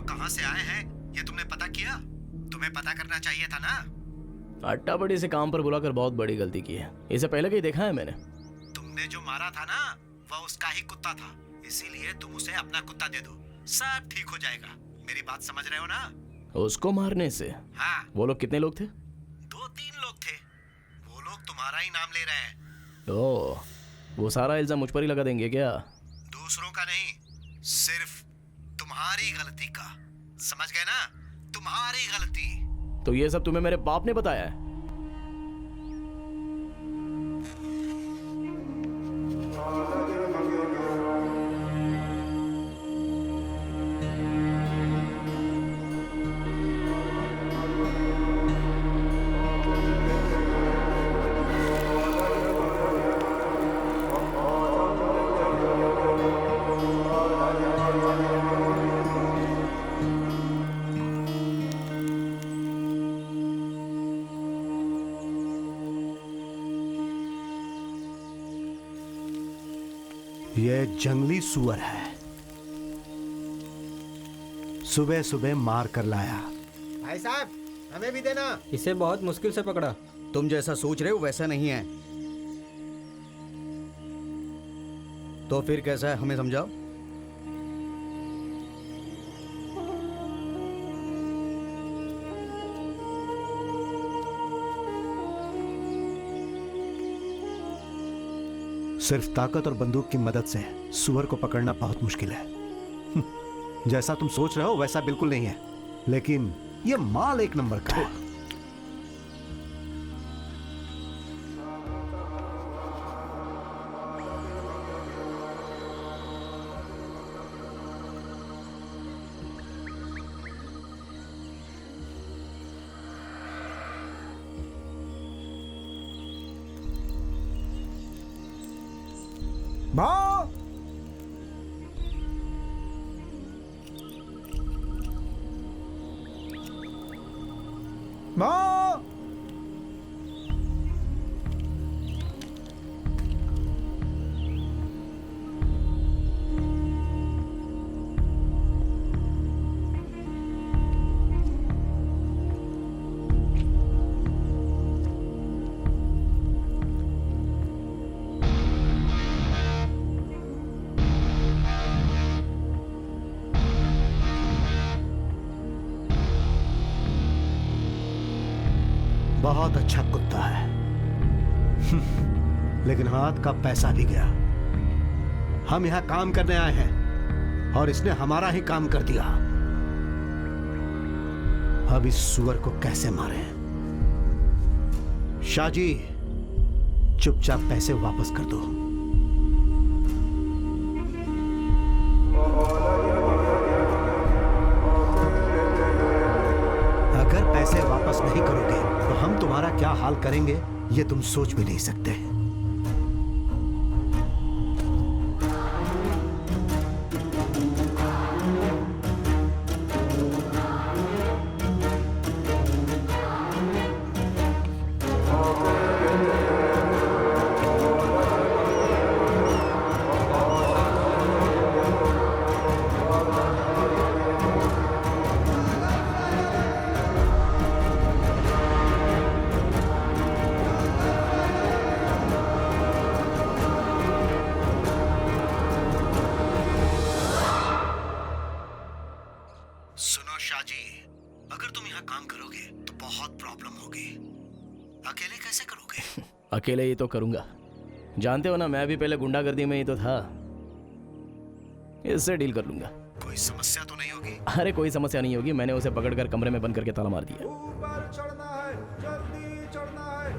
लोग कहाँ से आए हैं ये तुमने पता किया? तुम्हें पता करना चाहिए था ना। अट्टा बड़ी से काम पर बुलाकर बहुत बड़ी गलती की है। इसे पहले कहीं देखा है मैंने। तुमने जो मारा था ना वह उसका ही कुत्ता था, इसीलिए तुम उसे अपना कुत्ता दे दो, सब ठीक हो जाएगा। मेरी बात समझ रहे हो ना? उसको मारने से? हाँ। वो लोग कितने लोग थे? 2-3 लोग थे। वो लोग तुम्हारा ही नाम ले रहे हैं। ओह, वो सारा इल्जाम मुझ पर ही लगा देंगे क्या? दूसरों का नहीं, सिर्फ तुम्हारी गलती का। समझ गए ना? तुम्हारी गलती। तो ये सब तुम्हें मेरे बाप ने बताया है? ये जंगली सुअर है, सुबह सुबह मार कर लाया। भाई साहब, हमें भी देना। इसे बहुत मुश्किल से पकड़ा। तुम जैसा सोच रहे हो वैसा नहीं है। तो फिर कैसा है, हमें समझाओ। सिर्फ ताकत और बंदूक की मदद से सुअर को पकड़ना बहुत मुश्किल है। जैसा तुम सोच रहे हो वैसा बिल्कुल नहीं है, लेकिन यह माल एक नंबर का है। भाव भाव बहुत अच्छा कुत्ता है, लेकिन हाथ का पैसा भी गया। हम यहां काम करने आए हैं और इसने हमारा ही काम कर दिया। अब इस सुअर को कैसे मारें? शाहजी, चुपचाप पैसे वापस कर दो। अगर पैसे वापस नहीं करोगे तो हम तुम्हारा क्या हाल करेंगे ये तुम सोच भी नहीं सकते। सुनो शाहजी, अगर तुम यहाँ काम करोगे तो बहुत प्रॉब्लम होगी। अकेले कैसे करोगे? अकेले ही तो करूंगा। जानते हो ना, मैं भी पहले गुंडागर्दी में ही तो था। इससे डील कर लूंगा। कोई समस्या तो नहीं होगी? अरे कोई समस्या नहीं होगी। मैंने उसे पकड़कर कमरे में बंद करके ताला मार दिया। ऊपर चढ़ना है, जल्दी चढ़ना है।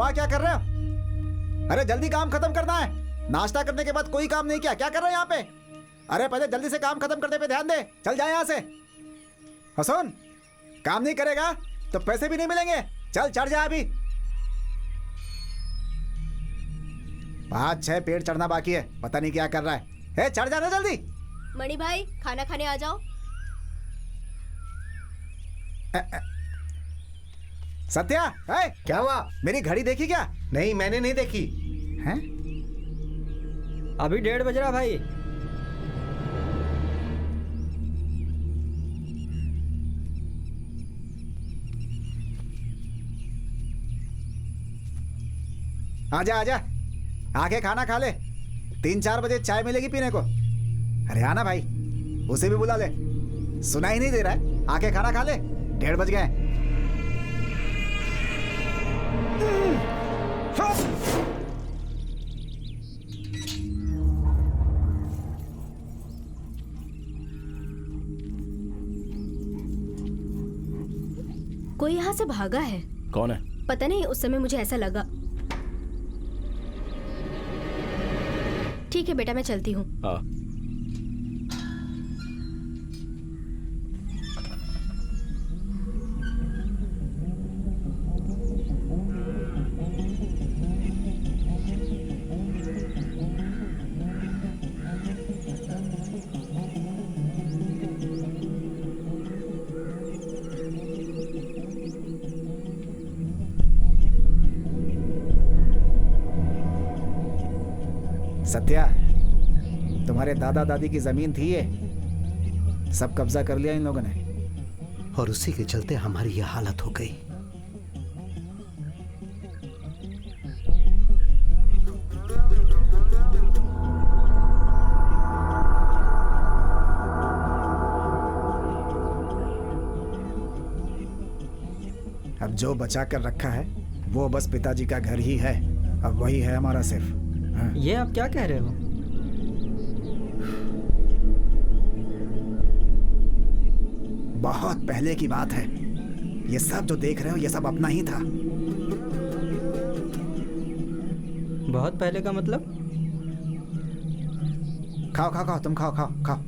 वहां क्या कर रहे हो? अरे जल्दी काम खत्म करना है। नाश्ता करने के बाद कोई काम नहीं किया, क्या कर रहे हो यहाँ पे? अरे पहले जल्दी से काम खत्म करने पे ध्यान दे। चल जाए यहाँ से। हसन, काम नहीं करेगा तो पैसे भी नहीं मिलेंगे। चल चढ़ जा अभी। 5-6 पेड़ चढ़ना बाकी है, पता नहीं क्या कर रहा है। चढ़ जाना जल्दी। मणि भाई खाना खाने आ जाओ। सत्या, क्या हुआ? मेरी घड़ी देखी क्या? नहीं, मैंने नहीं देखी। हैं? अभी 1:30 बज रहा भाई। आजा आजा, आके खाना खा ले। 3-4 बजे चाय मिलेगी पीने को। अरे आना भाई, उसे भी बुला ले। सुना ही नहीं दे रहा है, आके खाना खा ले। 1:30 बज गए। कोई यहाँ से भागा है। कौन है? पता नहीं, उस समय मुझे ऐसा लगा। ठीक है बेटा, मैं चलती हूँ। हाँ। सत्या, तुम्हारे दादा दादी की जमीन थी ये, सब कब्जा कर लिया इन लोगों ने। और उसी के चलते हमारी यह हालत हो गई। अब जो बचा कर रखा है वो बस पिताजी का घर ही है। अब वही है हमारा सिर्फ। हाँ। ये आप क्या कह रहे हो? बहुत पहले की बात है। ये सब जो देख रहे हो ये सब अपना ही था। बहुत पहले का मतलब? खाओ खाओ खाओ, तुम खाओ खाओ खाओ।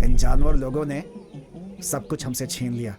इन जानवर लोगों ने सब कुछ हमसे छीन लिया।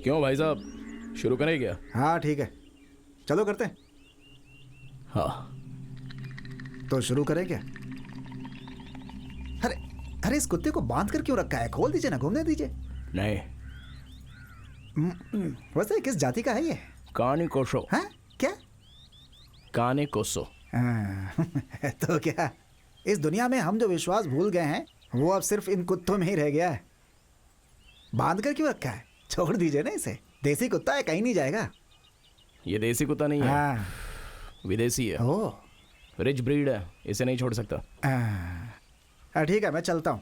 क्यों भाई साहब, शुरू करें क्या? हाँ ठीक है, चलो करते हैं। हाँ। तो शुरू करें क्या? अरे अरे, इस कुत्ते को बांध कर क्यों रखा है? खोल दीजिए ना, घूमने दीजिए। नहीं। वैसे किस जाति का है ये? कानी कोसो। हाँ क्या? कानी कोसो। तो क्या इस दुनिया में हम जो विश्वास भूल गए हैं वो अब सिर्फ इन कुत्तों में ही रह गया है। बांध कर क्यों रखा है? छोड़ दीजिए ना इसे। देसी कुत्ता है, कहीं नहीं जाएगा। ये देसी कुत्ता नहीं है, हाँ। विदेशी है। ओह, रिच ब्रीड है, इसे नहीं छोड़ सकता। ठीक है, मैं चलता हूँ।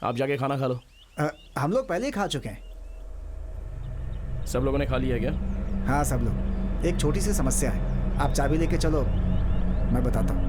आप जाके खाना खा लो। हम लोग पहले ही खा चुके हैं। सब लोगों ने खा लिया क्या? हाँ सब लोग। एक छोटी सी समस्या है, आप चाबी लेके चलो, मैं बताता हूँ।